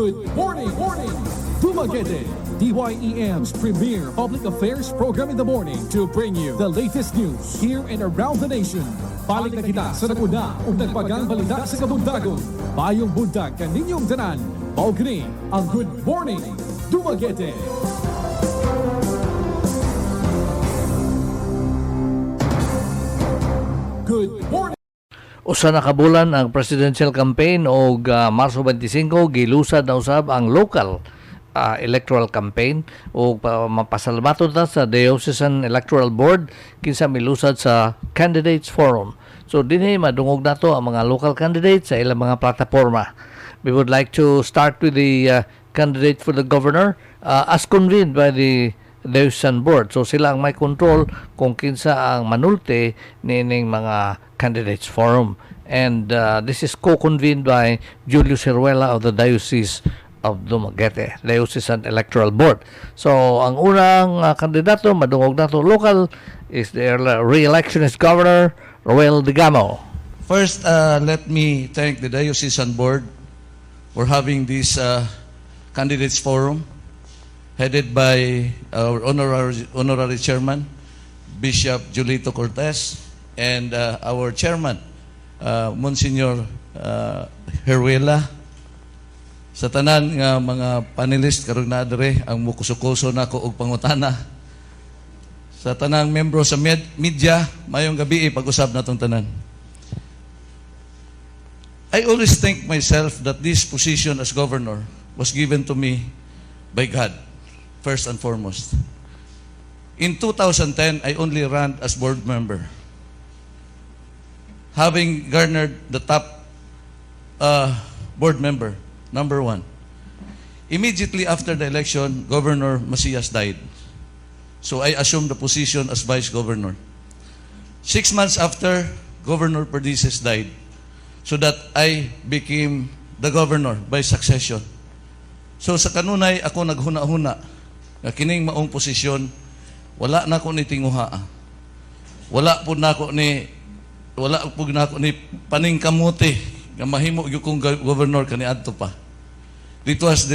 Good morning, 𝐂𝐑𝐎𝐒, DYEM's premier public affairs program in the morning to bring you the latest news here and around the nation. Balik na kita sa naguna ug nagpagang balita sa kabundagon. Bayong bundag kaninyong tanan. Mao kini ang Good Morning, 𝐂𝐑𝐎𝐒. Good morning. Usa na kabulan ang presidential campaign og Marso 25 gilusad na usab ang local electoral campaign o mapasalamaton ta sa Diocesan Electoral Board kinsa milusad sa Candidates Forum. So dinhi madungog nato ang mga local candidates sa ilang mga plataporma. We would like to start with the candidate for the governor as convened by the Diocesan Board. So sila ang may control kung kinsa ang manulti nining mga Candidates Forum. And this is co-convened by Julio Ciruela of the Diocese of Dumaguete, Diocesan Electoral Board. So ang unang kandidato, madungog nato local, is the re-election as Governor Roel Digamo. First, let me thank the Diocesan Board for having this Candidates Forum headed by our honorary chairman, Bishop Julito Cortez, and our chairman, Monsignor Heruela. Sa tanan nga mga panelist karon na adre ang mukusukuso nako og pangutana. Sa tanang membro sa media, mayong gabi pag-usab natong tanan. I always think myself that this position as governor was given to me by God, first and foremost. In 2010, I only ran as board member, having garnered the top board member, number 1. Immediately after the election, Governor Macias died. So I assumed the position as vice governor. 6 months after, Governor Perdices died. So that I became the governor by succession. So sa kanunay, ako naghuna-huna na kining maong posisyon, wala na ko ni tinguha. Wala po na ko ni paningkamuti nga mahimo gyud kong governor kaniadto pa. It was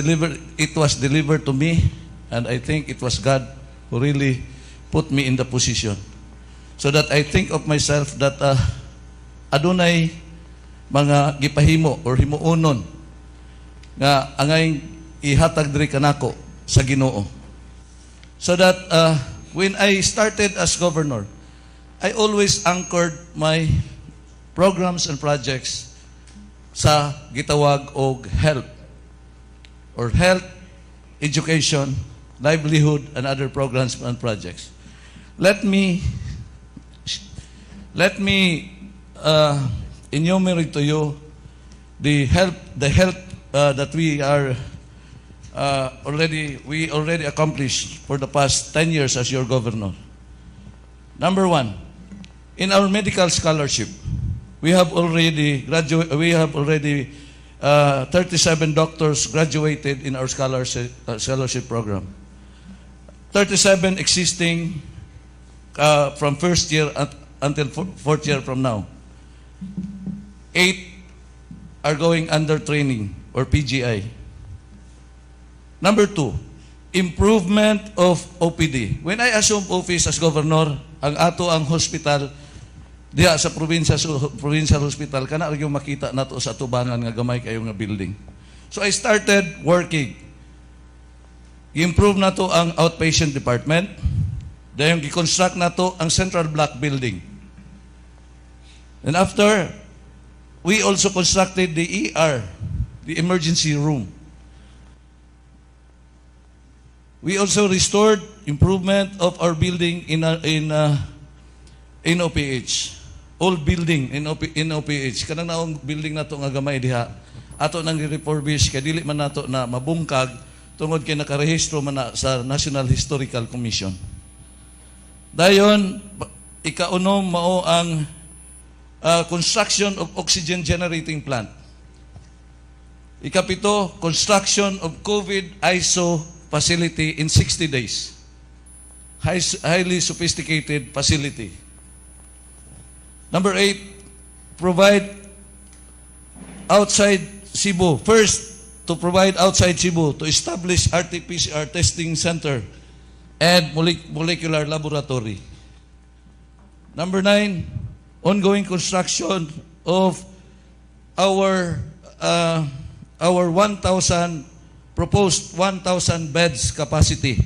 delivered to me, and I think it was God who really put me in the position. So that I think of myself that adunay mga gipahimo or himuonon nga angay ihatag diri kanako sa Ginoo. So that when I started as governor, I always anchored my programs and projects sa gitawag og health, education, livelihood, and other programs and projects. Let me enumerate to you the help that we already accomplished for the past 10 years as your governor. Number 1, in our medical scholarship, we have already 37 doctors graduated in our scholarship program. 37 existing from first year until fourth year from now. 8 are going under training or PGI. Number 2, improvement of OPD. When I assumed office as governor, ang hospital diha sa provincial hospital kana gyud makita nato sa tubangan nga gamay kayo nga building. So I started working. I-improve nato ang outpatient department. Dayon gi-construct nato ang central block building. And after, we also constructed the ER, the emergency room. We also restored improvement of our building in OPH. Old building in OPH. Kanang naong building nato nga gamay diha. Ato nang refurbish kay dili man nato na mabungkag tungod kay nakarehistro man na sa National Historical Commission. Dayon ikaunom mao ang construction of oxygen generating plant. Ikapito, construction of COVID ISO facility in 60 days. Highly sophisticated facility. Number 8, provide outside Cebu, first to provide outside Cebu to establish RT-PCR testing center and molecular laboratory. Number 9, ongoing construction of our proposed 1,000 beds capacity.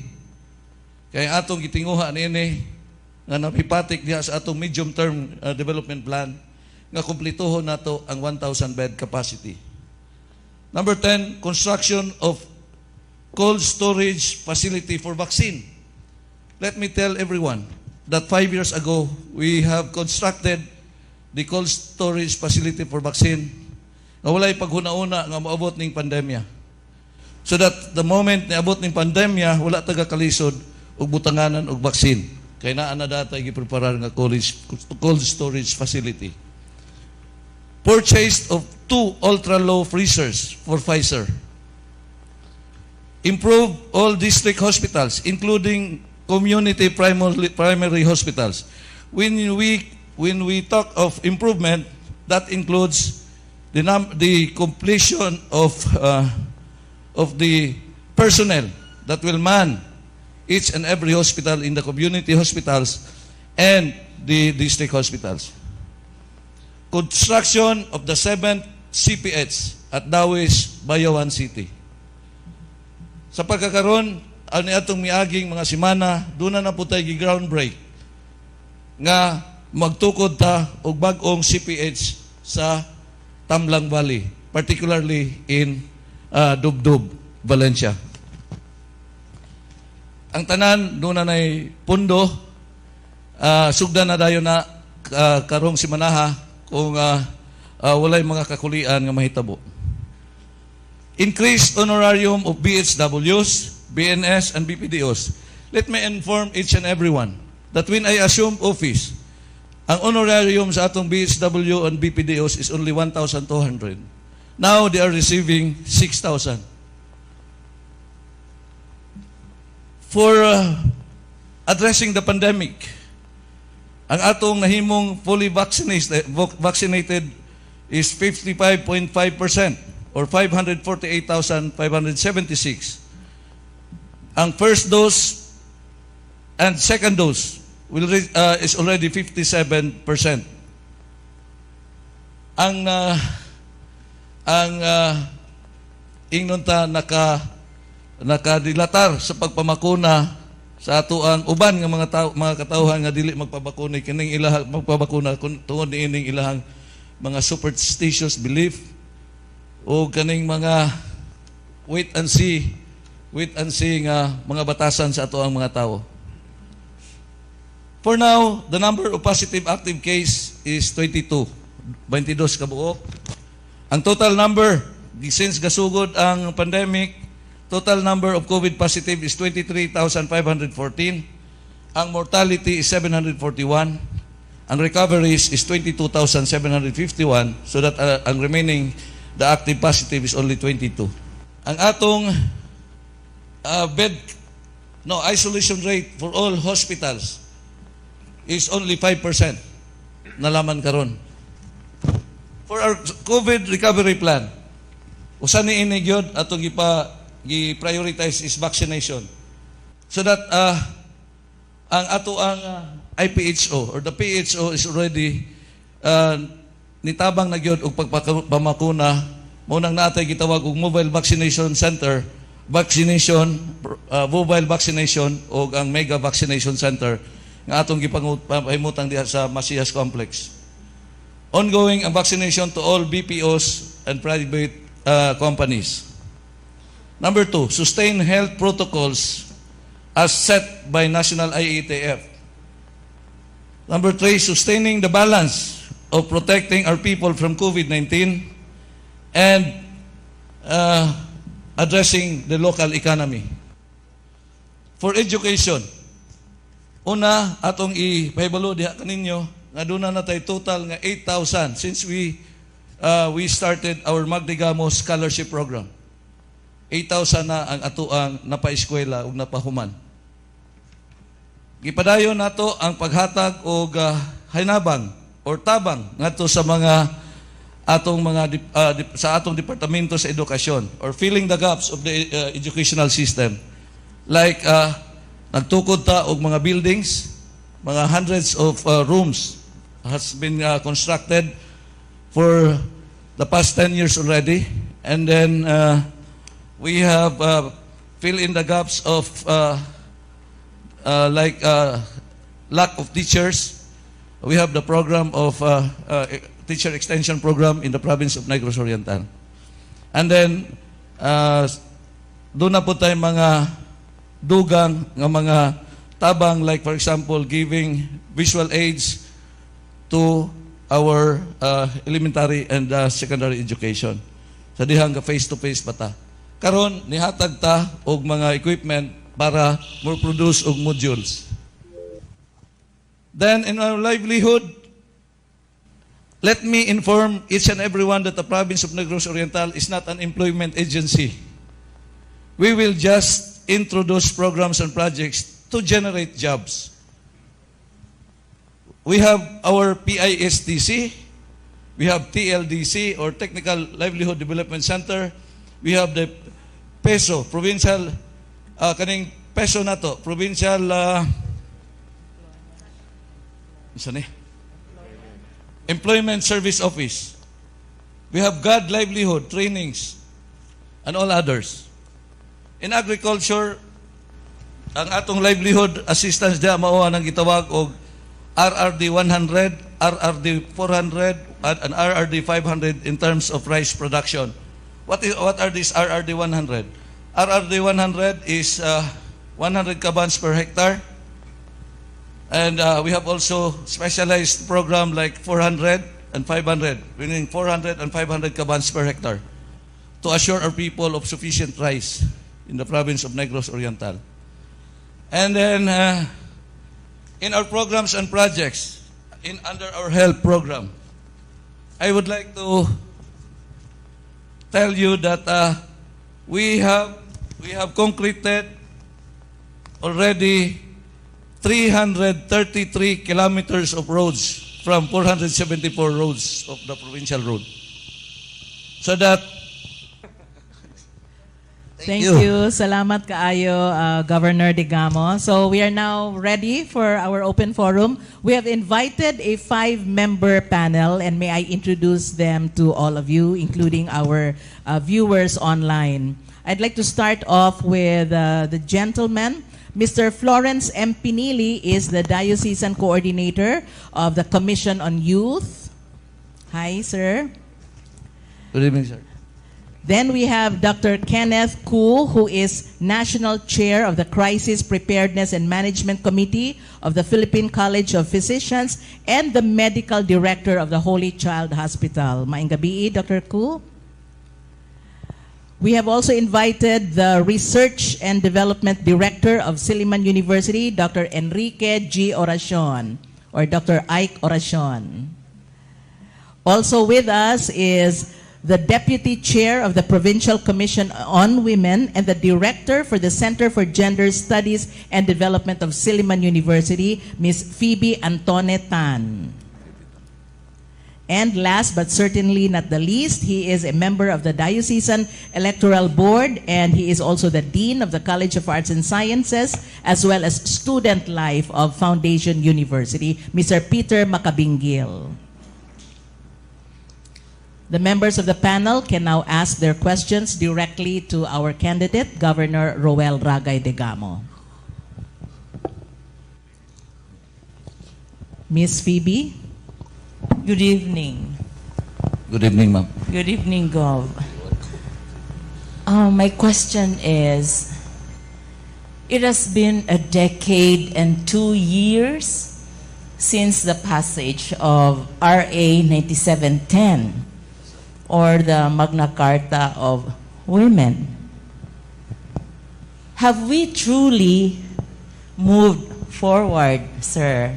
Kaya atong gitinguha nini nga napipatik diha sa atong medium term development plan nga kumplituhon nato ang 1,000 bed capacity. Number 10, construction of cold storage facility for vaccine. Let me tell everyone that 5 years ago, we have constructed the cold storage facility for vaccine na walay paghuna-una nga maabot ning pandemya. So that the moment niabot ning pandemya, wala taga kalisod og butanganan og vaccine. Kaya naa na data gipreparar nga cold storage facility. Purchase of 2 ultra-low freezers for Pfizer. Improve all district hospitals, including community primary hospitals. When we talk of improvement, that includes the completion of the personnel that will man each and every hospital in the community hospitals and the district hospitals. Construction of the 7th CPH at Dawis, Bayawan City. Sa pagkakaroon, ani atong miaging mga semana, doon na po tayo ground break nga magtukod ta og bag-ong CPH sa Tamlang Valley, particularly in Dubdub, Valencia. Ang tanan, doon na na'y pundo, sugdan na dayo na karong simanaha kung walay mga kakulian nga mahitabo. Increased honorarium of BHWs, BNS, and BPDOs. Let me inform each and everyone that when I assume office, ang honorarium sa atong BHW and BPDOs is only 1,200. Now they are receiving 6,000. For addressing the pandemic, ang atong nahimong fully vaccinated is 55.5% or 548,576. Ang first dose and second dose is already 57%. Ang ingnon ta nakadilatar sa pagpamakuna sa ato ang uban nga mga katawhan nga dili magpabakuna kining ilahang magpabakuna tungod niining ilahang mga superstitious belief o kaning mga wait and see nga mga batasan sa ato ang mga tao. For now, the number of positive active case is 22 kabuok. Ang total number since gasugod ang pandemic, total number of COVID positive is 23,514. Ang mortality is 741. Ang recoveries is 22,751. So that ang remaining, the active positive is only 22. Ang atong isolation rate for all hospitals is only 5%. Nalaman karon. For our COVID recovery plan, usa ni ini gyud atong gi-prioritize is vaccination. So that ang ato ang IPHO or the PHO is already nitabang na gyud og pagpamakuna mao nang natay gitawag og mobile vaccination center, mobile vaccination o ang mega vaccination center nga atong gipangutang diha sa Masiyas Complex. Ongoing ang vaccination to all BPOs and private companies. Number 2, sustain health protocols as set by National IATF. Number 3, sustaining the balance of protecting our people from COVID-19 and addressing the local economy. For education, una, atong ipahibalo diha kaninyo, nga doon na tayo total nga 8,000 since we started our Magdigamo Scholarship Program. 8,000 na ang atuang napa-eskwela ug napahuman. Gipadayon nato ang paghatag og hinabang or tabang ngadto sa mga atong sa atong departamento sa edukasyon, or filling the gaps of the educational system. Like nagtukod ta og mga buildings, mga hundreds of rooms has been constructed for the past 10 years already, and then we have filled in the gaps of lack of teachers. We have the program of teacher extension program in the province of Negros Oriental. And then, doon na po tayo mga dugang ng mga tabang, like for example, giving visual aids to our elementary and secondary education. Sa dihang ka face-to-face bata. Karon nihatag ta og mga equipment para more produce og modules. Then in our livelihood, let me inform each and everyone that the province of Negros Oriental is not an employment agency. We will just introduce programs and projects to generate jobs. We have our PISTC, we have TLDC, or Technical Livelihood Development Center. We have the PESO, provincial, kaning PESO na to, provincial, Employment Service Office. We have God livelihood trainings and all others. In agriculture, ang atong livelihood assistance diya mao nang gitawag og RRD 100, RRD 400 and RRD 500 in terms of rice production. What are these RRD 100? RRD 100 is 100 kabans per hectare. And we have also specialized program like 400 and 500, meaning 400 and 500 kabans per hectare, to assure our people of sufficient rice in the province of Negros Oriental. And then in our programs and projects, under our health program, I would like to tell you that we have concreted already 333 kilometers of roads from 474 roads of the provincial road. So that Thank you. Salamat kaayo, Governor Digamo. So we are now ready for our open forum. We have invited a 5-member panel, and may I introduce them to all of you, including our viewers online. I'd like to start off with the gentleman. Mr. Florence M. Pinili is the Diocesan Coordinator of the Commission on Youth. Hi, sir. Good evening, sir. Then we have Dr. Kenneth 𝐂𝐒, who is National Chair of the Crisis Preparedness and Management Committee of the Philippine College of Physicians and the Medical Director of the Holy Child Hospital. Maayong gabi, Dr. 𝐂𝐒. We have also invited the Research and Development Director of Silliman University, Dr. Enrique G. Oracion, or Dr. Ike Oracion. Also with us is the Deputy Chair of the Provincial Commission on Women and the Director for the Center for Gender Studies and Development of Silliman University, Ms. Phoebe Antone Tan. And last but certainly not the least, he is a member of the Diocesan Electoral Board, and he is also the Dean of the College of Arts and Sciences, as well as Student Life of Foundation University, Mr. Peter Macabingil. The members of the panel can now ask their questions directly to our candidate, Governor Roel Ragay Digamo. Ms. Phoebe? Good evening. Good evening, ma'am. Good evening, Gov. My question is, it has been a decade and 2 years since the passage of RA 9710, or the Magna Carta of Women. Have we truly moved forward, sir?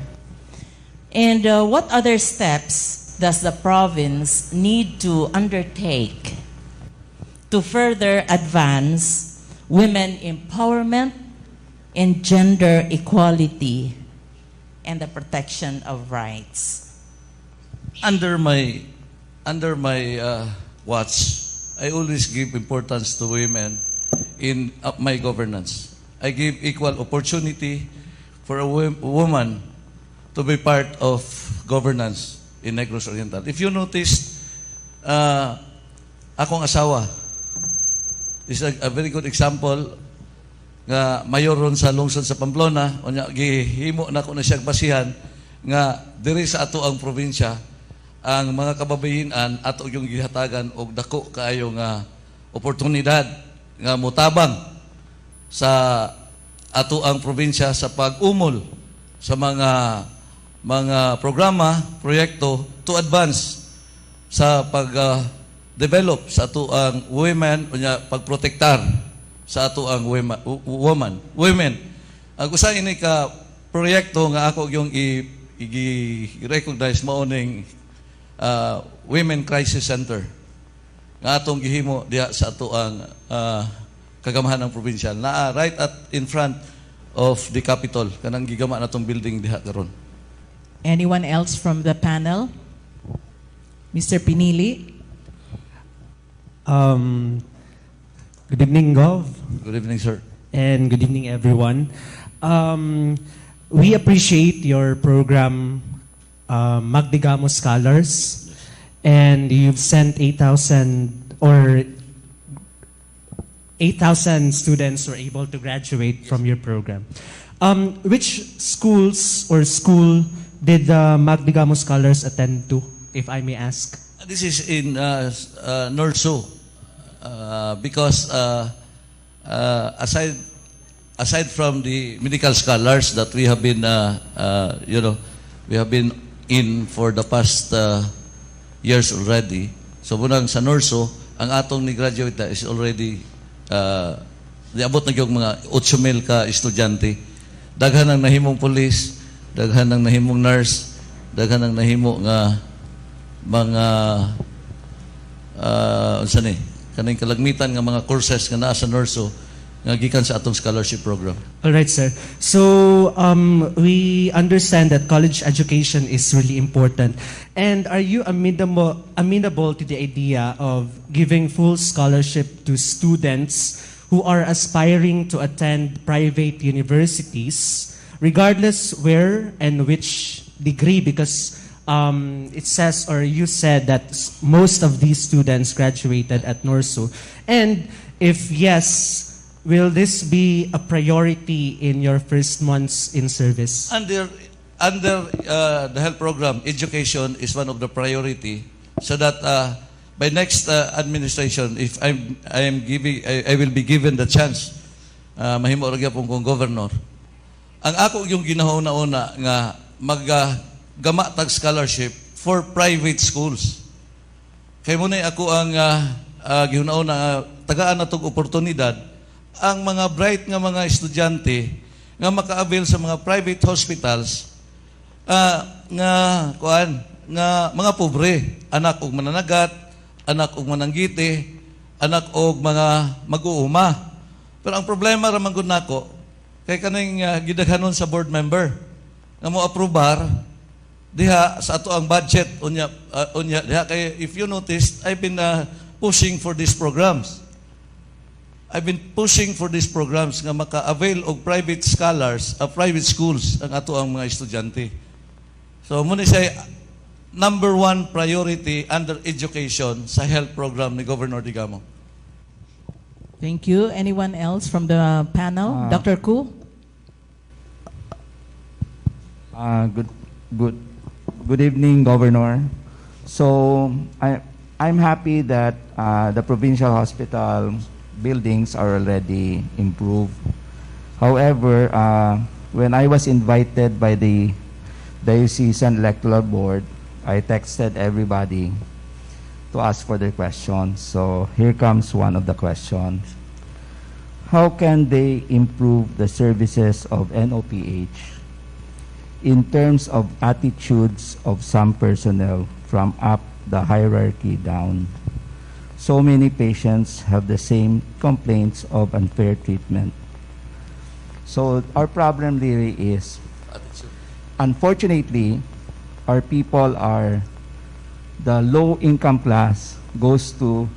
And what other steps does the province need to undertake to further advance women empowerment and gender equality and the protection of rights? Under my under my watch, I always give importance to women in my governance. I give equal opportunity for a woman to be part of governance in Negros Oriental. If you noticed, akong asawa is a very good example nga mayor ron sa lungsod sa Pamplona, unya gihimo na ko na siyang basihan nga diri sa ato ang probinsya ang mga kababayenan ato yung gihatagan og dako kaayo nga oportunidad nga mutabang sa ato ang probinsya sa pag-umol sa mga programa, proyekto to advance sa pag-develop sa ato ang women unya pagprotektar sa ato ang women. Ang usa ini ka proyekto nga ako yung i-recognize maoning Women Crisis Center nga atong gihimo diha sa ato ang kagamahan ng probinsya. Naa right in front of the Capitol kanang gigama natong building diha karon. Anyone else from the panel? Mr. Pinili? Good evening, Gov. Good evening, sir. And good evening, everyone. We appreciate your program, 𝐂𝐑𝐎𝐒 Scholars, and you've sent 8,000 students were able to graduate from your program. Which schools or school did the 𝐂𝐑𝐎𝐒 Scholars attend to, if I may ask? This is in Norso. Because aside from the medical scholars that we have been, we have been in for the past years already. So munang sa Norso, ang atong ni graduate is already niabot na yung mga 8,000 ka estudyante. Daghan ang nahimong police, daghan ang nahimong nurse, daghan ang nahimo nga mga unsa ni kaning kalagmitan nga mga courses nga naa sa Norso nga gikan sa atong scholarship program. All right, sir. So we understand that college education is really important. And are you amenable to the idea of giving full scholarship to students who are aspiring to attend private universities, regardless where and which degree? Because it says, or you said that most of these students graduated at Norso. And if yes, will this be a priority in your first months in service? Under the health program, education is one of the priority, so that by next administration, if I will be given the chance, mahimo ra gyapon kong governor. Ang ako yung ginahuna-una nga gama tag scholarship for private schools. Kay mo na ako ang gihuna-una tagaan na tong oportunidad ang mga bright nga mga estudyante nga maka-avail sa mga private hospitals nga mga pobre, anak og mananagat, anak og mananggiti, anak og mga mag-uuma. Pero ang problema ra man gud nako kay kaning gidaghanon sa board member nga mo aprobar diha sa ato ang budget unya diha kay if you noticed I've been pushing for these programs. I've been pushing for these programs nga maka-avail og private scholars, private schools ang ato ang mga estudyante. So muna siya number 1 priority under education sa health program ni Governor Digamo. Thank you. Anyone else from the panel? Dr. Ku? Good evening, Governor. So I'm happy that the provincial hospital buildings are already improved. However, when I was invited by the Diocesan Electoral Board, I texted everybody to ask for their questions. So here comes one of the questions. How can they improve the services of NOPH in terms of attitudes of some personnel from up the hierarchy down? So many patients have the same complaints of unfair treatment. So our problem really is, unfortunately, our people are the low-income class goes to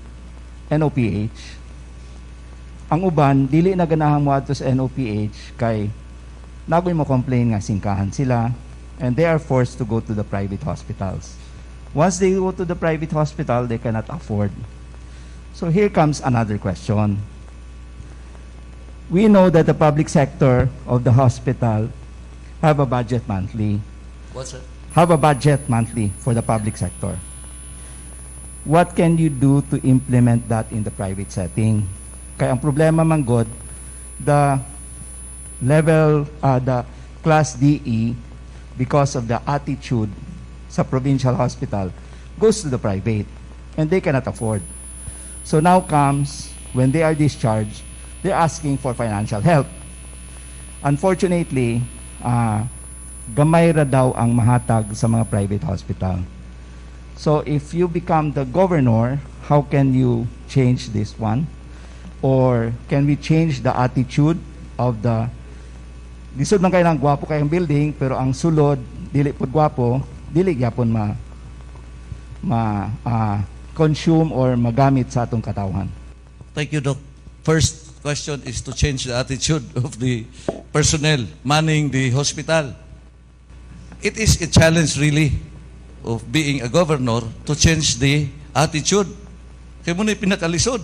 NOPH. Ang uban, dili na ganahan mo ato sa NOPH kay nagoy mo complain nga singkahan sila and they are forced to go to the private hospitals. Once they go to the private hospital, they cannot afford. So here comes another question. We know that the public sector of the hospital have a budget monthly. What's that? Have a budget monthly for the public sector. What can you do to implement that in the private setting? Kaya ang problema man God, the class DE, because of the attitude sa provincial hospital, goes to the private, and they cannot afford. So now comes, when they are discharged, they're asking for financial help. Unfortunately, gamay ra daw ang mahatag sa mga private hospital. So if you become the governor, how can you change this one? Or can we change the attitude of the lisod man kayo ng gwapo kayong building pero ang sulod dili pud gwapo, dili gyapon consume or magamit sa atong katawhan. Thank you, Doc. First question is to change the attitude of the personnel manning the hospital. It is a challenge really of being a governor to change the attitude. Kaya mo na pinakalisod.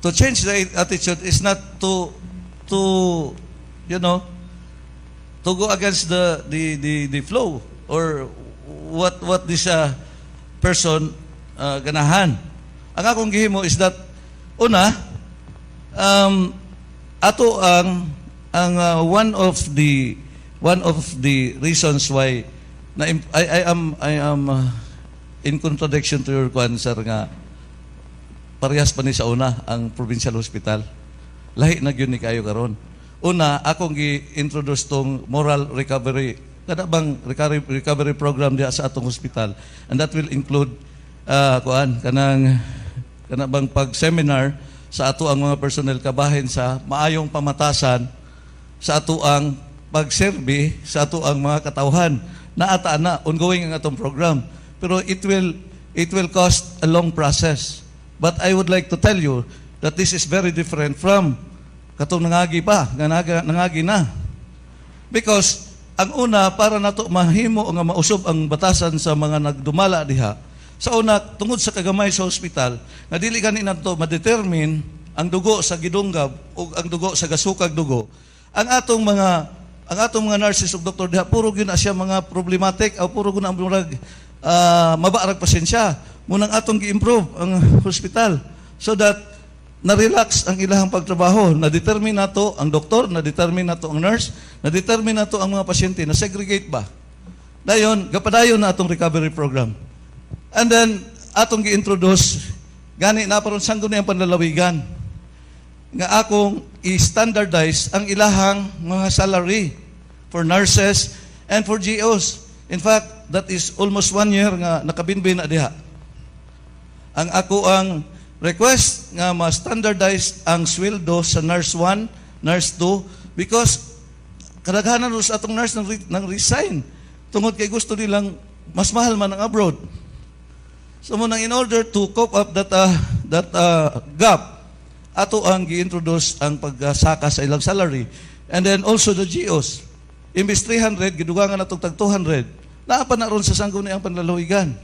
To change the attitude is not to you know, to go against the flow or what this person ganahan. Ang akong gihimo is that una, ato ang one of the reasons why I am in contradiction to your sir nga parehas pa ni sa una ang provincial hospital. Lahi na gyud ni kayo karon. Una, akong gi-introduce tong moral recovery, kada bang recovery program diha sa atong hospital, and that will include kanang bang pag-seminar sa ato ang mga personnel kabahin sa maayong pamatasan sa ato ang pag-serve sa ato ang mga katawhan na ata na ongoing ang atong program, pero it will cost a long process. But I would like to tell you that this is very different from katong nangagi pa, nangagi na. Because ang una, para nato mahimo nga mausob ang batasan sa mga nagdumala diha, sa una, tungod sa kagamay sa hospital, nga dili gani nato ma-determine ang dugo sa gidunggab o ang dugo sa gasukag dugo. Ang atong mga nurses ug doktor diha, puro gyud na siya mga problematic o puro gyud na murag mabaarag pasensya. Munang atong gi-improve ang hospital so that na-relax ang ilahang pagtrabaho. Na-determine nato ang doktor, na-determine nato ang nurse, na-determine nato ang mga pasyente, na-segregate ba. Dayon, gapadayon na atong recovery program. And then, atong gi-introduce, gani na paron sanggo na ang panlalawigan, nga akong i-standardize ang ilahang mga salary for nurses and for GOs. In fact, that is almost 1 year nga nakabinbin na diha. Ang ako ang request nga ma-standardize ang sweldo sa nurse 1, nurse 2, because kadaghanan sa atong nurse nang resign tungod kay gusto nilang mas mahal man ang abroad. So munang in order to cope up that gap, ato ang gi-introduce ang pagsaka sa ilang salary, and then also the GOs. Imbis 300 gidugangan natong tag 200. Naa pa na ron sa sangguni ang panlalawigan.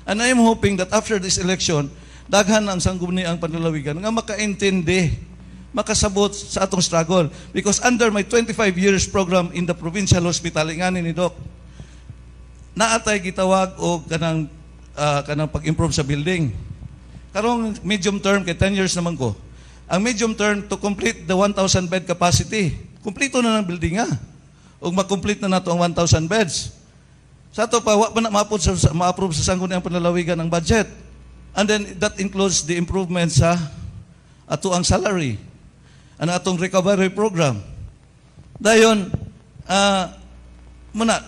And I am hoping that after this election, daghan ang sangguni ang panlalawigan nga makaintindi, makasabot sa atong struggle. Because under my 25 years program in the provincial hospital, ingani ni Doc, naatay gitawag o kanang pag-improve sa building. Karong medium term, kay 10 years naman ko, ang medium term to complete the 1,000 bed capacity. Kumplito na ng building nga. O makomplete na nato ang 1,000 beds. Sa ato pa, wa pa na ma-approve sa sangguni ang panlalawigan ng budget. And then that includes the improvement sa ato ang salary, ang atong recovery program. Dayon, muna,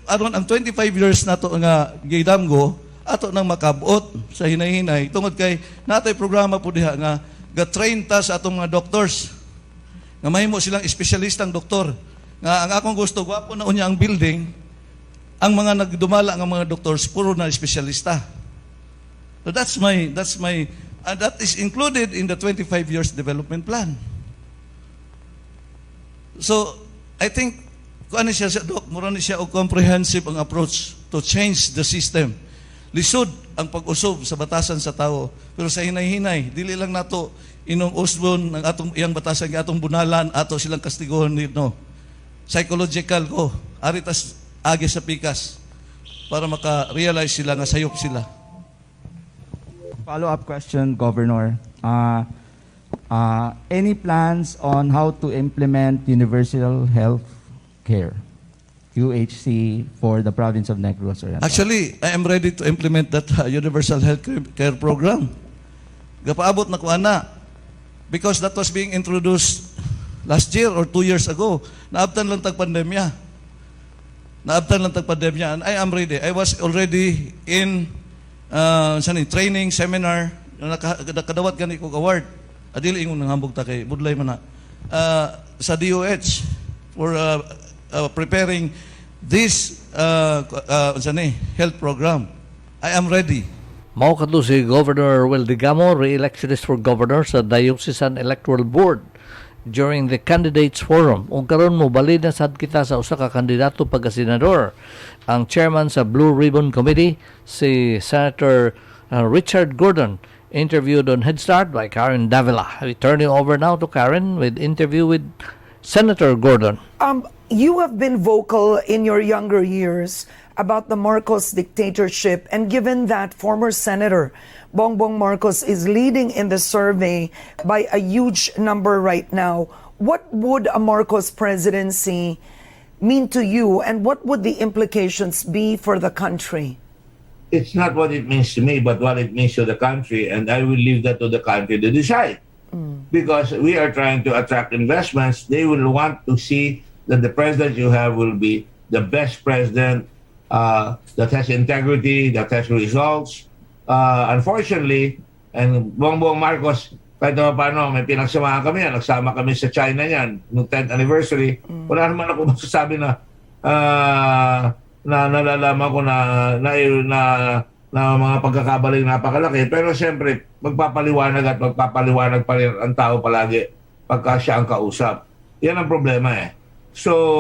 ang 25 years na ito nga gidamgo, ato nang makabot sa hinay-hinay. Tungod kay natay programa po diha nga ga-train ta sa atong mga doctors. Nga mahimo silang espesyalistang doktor. Nga ang akong gusto, gwapo na unya ang building, ang mga nagdumala ng mga doctors puro na espesyalista. So that is included in the 25 years development plan. So I think kung ano siya Doc, mura ni siya og comprehensive ang approach to change the system. Lisod ang pag-usog sa batasan sa tao, pero sa hinay-hinay dili lang nato inong usbon ng atong iyang batasan ng atong bunalan ato silang kastiguhon no. Psychological ko aritas agi sa pikas para maka-realize sila nga sayop sila. Follow-up question, Governor. Any plans on how to implement universal health care, UHC, for the province of Negros Oriental? Actually, I am ready to implement that universal health care program. Gapaabot na ko ana because that was being introduced last year or 2 years ago. Naabtan lang tag-pandemya. And I am ready. I was already in training, seminar, nakadawat gani ko award. Adili ingon nang hambog ta kay budlay man na. Sa DOH for preparing this health program. I am ready. Mao kadto si Governor 𝐿 re-electionist for governor sa Diocesan Electoral Board during the Candidates Forum. Ug karon mo balid na sad kita sa usa ka kandidato pagka-senador. Ang chairman sa Blue Ribbon Committee, si Senator Richard Gordon, interviewed on Head Start by Karen Davila. Turning over now to Karen with interview with Senator Gordon. You have been vocal in your younger years about the Marcos dictatorship, and given that former Senator Bongbong Marcos is leading in the survey by a huge number right now, what would a Marcos presidency mean to you, and what would the implications be for the country? It's not what it means to me, but what it means to the country, and I will leave that to the country to decide. Because we are trying to attract investments. They will want to see that the president you have will be the best president that has integrity, that has results. Unfortunately, and Bongbong Marcos, kahit na paano, may pinagsamahan kami yan. Nagsama kami sa China yan, noong 10th anniversary. Wala naman ako masasabi na nalalaman ko na mga pagkakabaling napakalaki. Pero siyempre, magpapaliwanag pa rin ang tao palagi pagka siya ang kausap. Yan ang problema eh. So,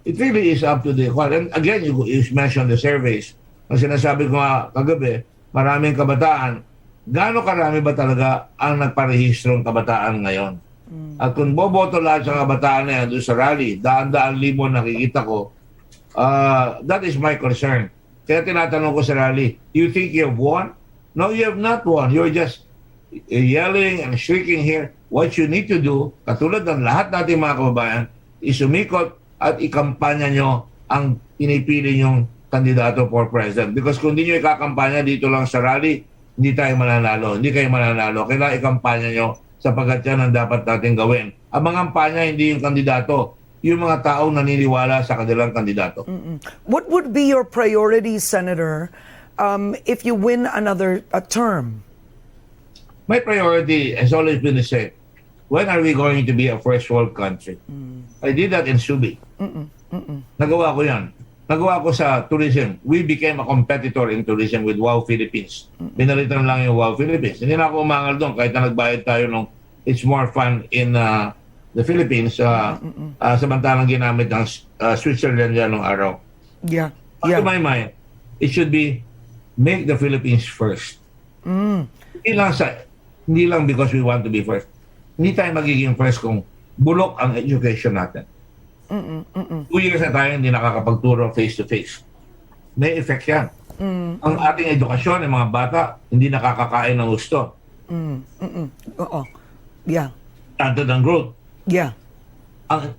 it really is up to the... And again, you mentioned the surveys. Ang sinasabi ko nga kagabi, maraming kabataan. Gaano karami ba talaga ang nagparehistrong kabataan ngayon? At kung boboto lahat sa kabataan na yan doon sa rally, daan-daan libo nakikita ko, that is my concern. Kaya tinatanong ko sa rally, you think you have won? No, you have not won. You're just yelling and shrieking here. What you need to do, katulad ng lahat nating mga kababayan, is umikot at ikampanya nyo ang pinipili nyong kandidato for president. Because kung hindi nyo ikakampanya dito lang sa rally, hindi tayo mananalo. Hindi kayo mananalo. Kailangan ikampanya nyo sapagkat yan ang dapat natin gawin. Ang mga kampanya, hindi yung kandidato. Yung mga taong naniniwala sa kanilang kandidato. What would be your priority, Senator, if you win another term? My priority has always been the same. When are we going to be a first world country? I did that in Subi. Nagawa ko yan. Nagawa ko sa tourism. We became a competitor in tourism with Wow Philippines. Binalitan lang yung Wow Philippines. Hindi na ako umangal doon kahit na nagbayad tayo nung It's More Fun in the Philippines. Samantalang ginamit ng Switzerland yan nung araw. Yeah. To my mind, it should be make the Philippines first. Hindi lang because we want to be first. Hindi tayo magiging first kung bulok ang education natin. 2 years na tayo hindi nakakapagturo face-to-face. May effect yan. Ang ating edukasyon, ng mga bata, hindi nakakakain ng gusto. Oo. Yeah. Stunted ang growth. Yeah.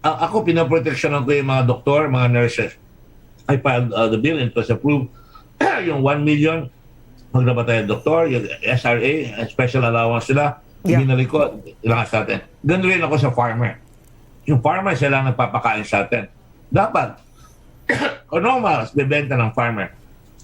Ako, pinaproteksyonan ko yung mga doktor, mga nurses. I filed the bill and it was approved. Yung 1 million, maglaba tayo doktor, yung SRA, special allowance sila, binalik ko, ilangas natin. Ganun rin ako sa farmer. Yung farmer, sila nagpapakain sa atin. Dapat, kung mas bebenta ng farmer,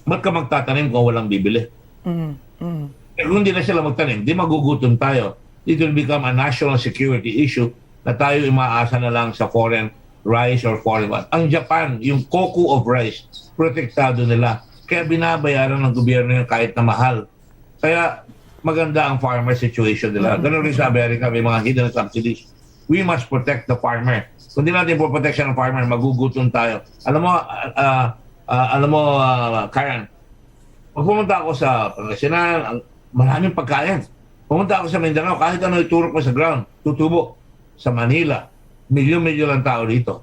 ba't ka magtatanim kung walang bibili? Eh, kung hindi na sila magtanim, di magugutom tayo. It will become a national security issue na tayo umaasa na lang sa foreign rice or foreign one. Ang Japan, yung koku of rice, protektado nila. Kaya binabayaran ng gobyerno yun kahit na mahal. Kaya maganda ang farmer situation nila. Ganun rin sa Amerika, may mga hidden subsidies. We must protect the farmer. Kung di natin po protection ng farmer, magugutom tayo. Alam mo, Karen, pag pumunta ako sa Pangasinan, maraming pagkain. Pumunta ako sa Mindanao, kahit ano iturok mo sa ground, tutubo. Sa Manila, milyon-milyon lang tao dito.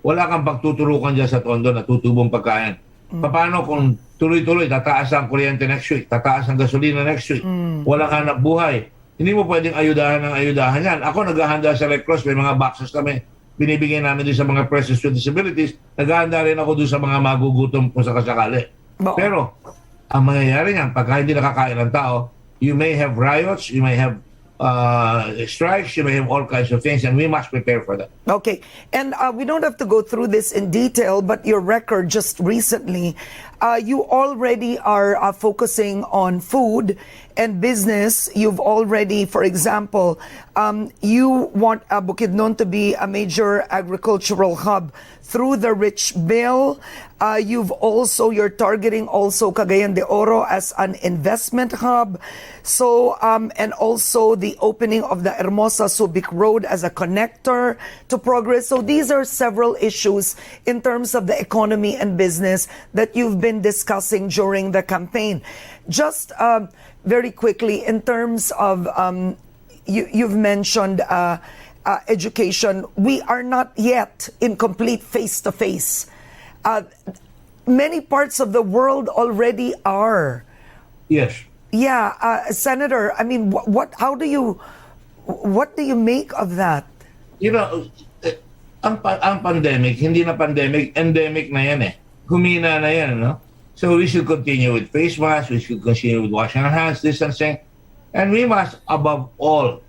Wala kang pagtuturukan dyan sa Tondo na tutubong pagkain. Paano kung tuloy-tuloy, tataas ang kuryente next week, tataas ang gasolina next week, walang hanap buhay. Hindi mo pwedeng ayudahan ng ayudahan yan. Ako naghahanda sa Red Cross, may mga boxes kami, binibigay namin din sa mga persons with disabilities, naghahanda rin ako doon sa mga magugutom kung sakasakali. Pero, ang mangyayari niyan, pagka hindi nakakain ng tao, you may have riots, you may have strikes, you may have all kinds of things, and we must prepare for that. Okay, and we don't have to go through this in detail, but your record just recently, you already are focusing on food and business. You've already, for example, you want Bukidnon to be a major agricultural hub through the Rich Bill. You're targeting also Cagayan de Oro as an investment hub. So, and also the opening of the Hermosa Subic Road as a connector to progress. So these are several issues in terms of the economy and business that you've been discussing during the campaign. Just very quickly, in terms of, you've mentioned education. We are not yet in complete face-to-face. Many parts of the world already are. Yes. Yeah, Senator, I mean, what do you make of that? You know, ang pandemic, hindi na pandemic, endemic na yan eh. Humina na yan, no? So we should continue with face masks, we should continue with washing our hands, distancing, and we must, above all,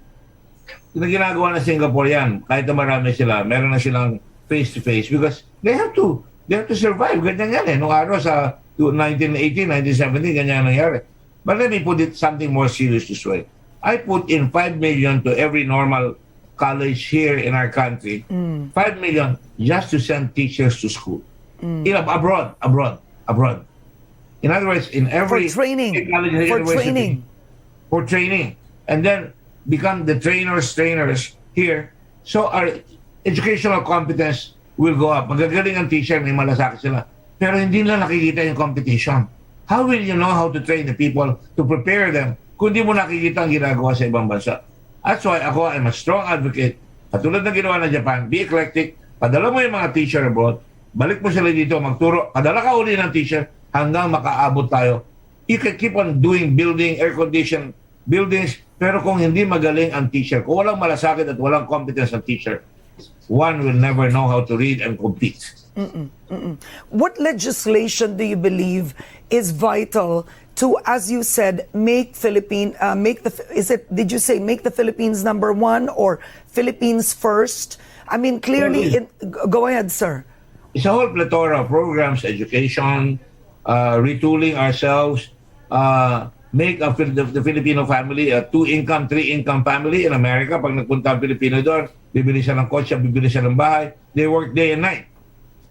yung ginagawa na Singapore yan, kahit na marami sila, meron na silang face-to-face because they have to survive. Ganyan yan eh. Nung araw sa 1918, 1970, ganyan nangyari. But let me put it something more serious this way. I put in 5 million to every normal college here in our country. 5 million just to send teachers to school. Abroad. In other words, in every for training. For training. And then become the trainers here. So our educational competence will go up. Magagaling ang teacher, may malasakit sila. Pero hindi na nakikita yung competition. How will you know how to train the people to prepare them kung di mo nakikita ang ginagawa sa ibang bansa? That's why ako, I'm a strong advocate. Katulad ng ginawa ng Japan, be eclectic, padala mo yung mga teacher abroad, balik mo sila dito, magturo, padala ka uli ng teacher hanggang makaabot tayo. You can keep on building air-conditioned buildings, pero kung hindi magaling ang teacher, kung walang malasakit at walang competence ang teacher, one will never know how to read and compete. What legislation do you believe is vital to, as you said, make the Philippines number one or Philippines first? I mean, clearly, go ahead, sir. It's a whole plethora of programs, education, retooling ourselves, make the Filipino family a 2-income, 3-income family in America. Pag nagpunta ang Pilipino doon, bibili siya ng kotse, bibili siya ng bahay. They work day and night.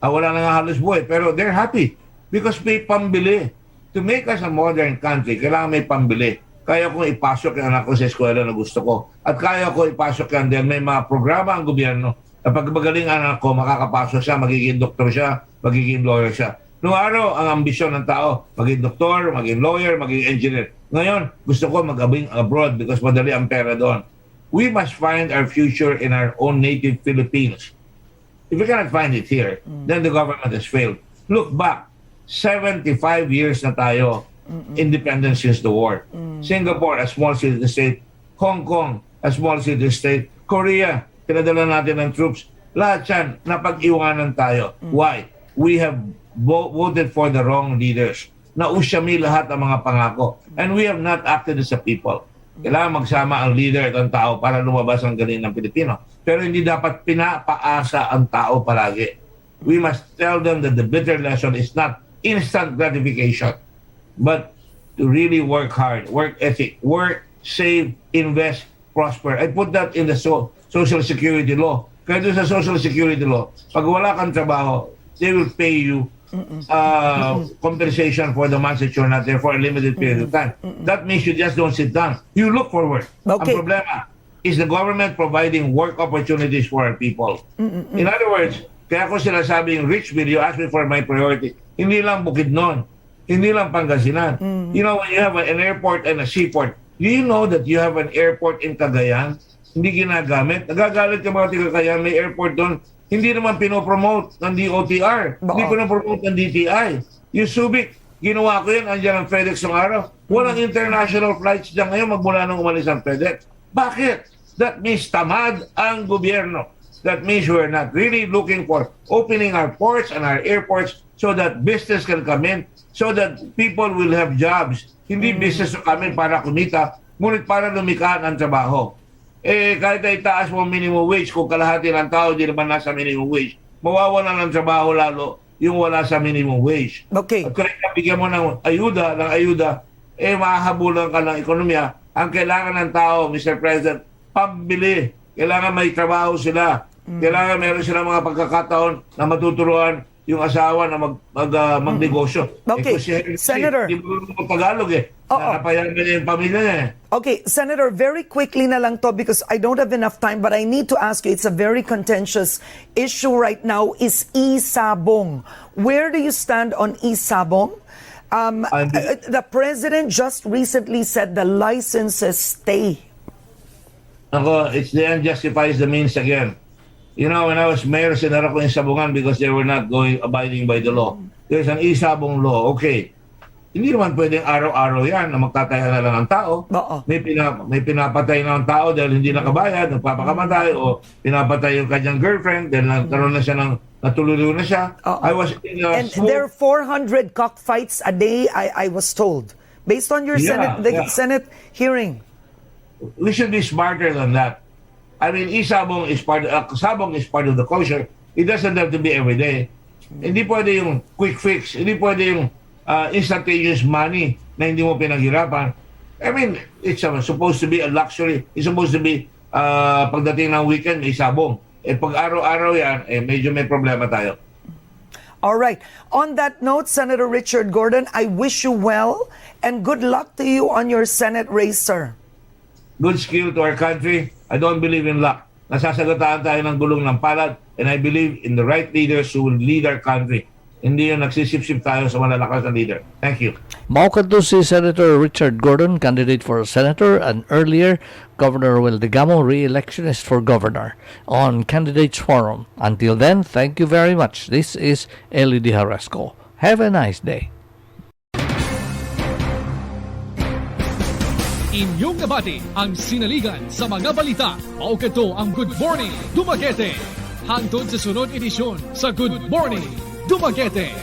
Wala na nga halos buhay, pero they're happy because may pambili. To make us a modern country, kailangan may pambili. Kaya kong ipasok yung anak ko sa eskwela na gusto ko. At kaya ko ipasok yan din. May mga programa ang gobyerno na pag magaling ang anak ko, makakapasok siya, magiging doktor siya, magiging lawyer siya. Noong araw, ang ambisyon ng tao, maging doktor, maging lawyer, maging engineer. Ngayon, gusto ko mag-abing abroad because madali ang pera doon. We must find our future in our own native Philippines. If we cannot find it here, then the government has failed. Look back, 75 years na tayo, independence since the war. Singapore, a small city state. Hong Kong, a small city state. Korea, pinadala natin ng troops. Lahat yan, napag-iwanan tayo. Why? We have voted for the wrong leaders. Nausyami lahat ang mga pangako. And we have not acted as a people. Kailangan magsama ang leader at ang tao para lumabas ang galing ng Pilipino. Pero hindi dapat pinapaasa ang tao palagi. We must tell them that the bitter lesson is not instant gratification, but to really work hard, work ethic, work, save, invest, prosper. I put that in the Social Security law. Kaya doon sa Social Security law, pag wala kang trabaho, they will pay you compensation for the months that you're not there for a limited period of time. That means you just don't sit down. You look for work. Okay. Ang problema is the government providing work opportunities for our people. In other words, kaya ko sinasabing rich bill, you ask me for my priority. Hindi lang Bukidnon. Hindi lang Pangasinan. You know, when you have an airport and a seaport, do you know that you have an airport in Cagayan? Hindi ginagamit. Nagagalit yung mga taga Cagayan, may airport doon. Hindi naman pinopromote ng DOTR. Hindi pinopromote ng DTI. Yung Subic, ginawa ko yun, andyan ang FedEx ng araw. Walang international flights dyan ngayon magmula nung umalis ang FedEx. Bakit? That means tamad ang gobyerno. That means we're not really looking for opening our ports and our airports so that business can come in, so that people will have jobs. Hindi business na kami para kumita, ngunit para lumikha ng trabaho. Eh, kahit ay itaas mo minimum wage, kung kalahati ng tao di naman nasa minimum wage, mawawalan ng trabaho lalo yung wala sa minimum wage. Okay. At kung bigyan mo ng ayuda, eh mahahabulan ka ng ekonomiya. Ang kailangan ng tao, Mr. President, pambili. Kailangan may trabaho sila. Kailangan meron sila mga pagkakataon na matuturuan yung asawa na magnegosyo. Okay, Senator. Hindi mo Tagalog Napayaman niya yung pamilya niya Okay, Senator, very quickly na lang to because I don't have enough time, but I need to ask you, it's a very contentious issue right now, is 𝐴-sabong. Where do you stand on 𝐴-sabong? The president just recently said the licenses stay. Ako, it's the end justifies the means again. You know, when I was mayor, sinara ko yung sabungan because they were not abiding by the law. There's an 𝐴-sabong law. Okay. Hindi naman pwedeng araw-araw yan na magtataya na lang ang tao. May pinapatay na ang tao dahil hindi nakabayad, nagpapakamatay, o pinapatay yung kanyang girlfriend dahil nagkaroon na siya natululo na siya. I was in And there are 400 cockfights a day, I was told. Based on your Senate hearing. We should be smarter than that. I mean, sabong is part of the kosher. It doesn't have to be every day. Hindi pwede yung quick fix. Hindi pwede yung instantaneous money na hindi mo pinaghirapan. I mean, it's supposed to be a luxury. It's supposed to be pagdating ng weekend, may sabong. Eh pag araw-araw yan, medyo may problema tayo. All right. On that note, Senator Richard Gordon, I wish you well and good luck to you on your Senate race, sir. Good skill to our country. I don't believe in luck. Nasasagutaan tayo ng gulong ng palad, and I believe in the right leaders who will lead our country. Hindi yung nagsisip-sip tayo sa malalakas na leader. Thank you. Maukat si Senator Richard Gordon, candidate for senator, and earlier, Governor Will Digamo, re-electionist for governor on Candidates Forum. Until then, thank you very much. This is Eli Dijarasco. Have a nice day. Inyong nabati ang sinaligan sa mga balita. Maukat ang Good Morning Dumaguete. Hangtod sa sunod edisyon sa Good Morning Dumaguete.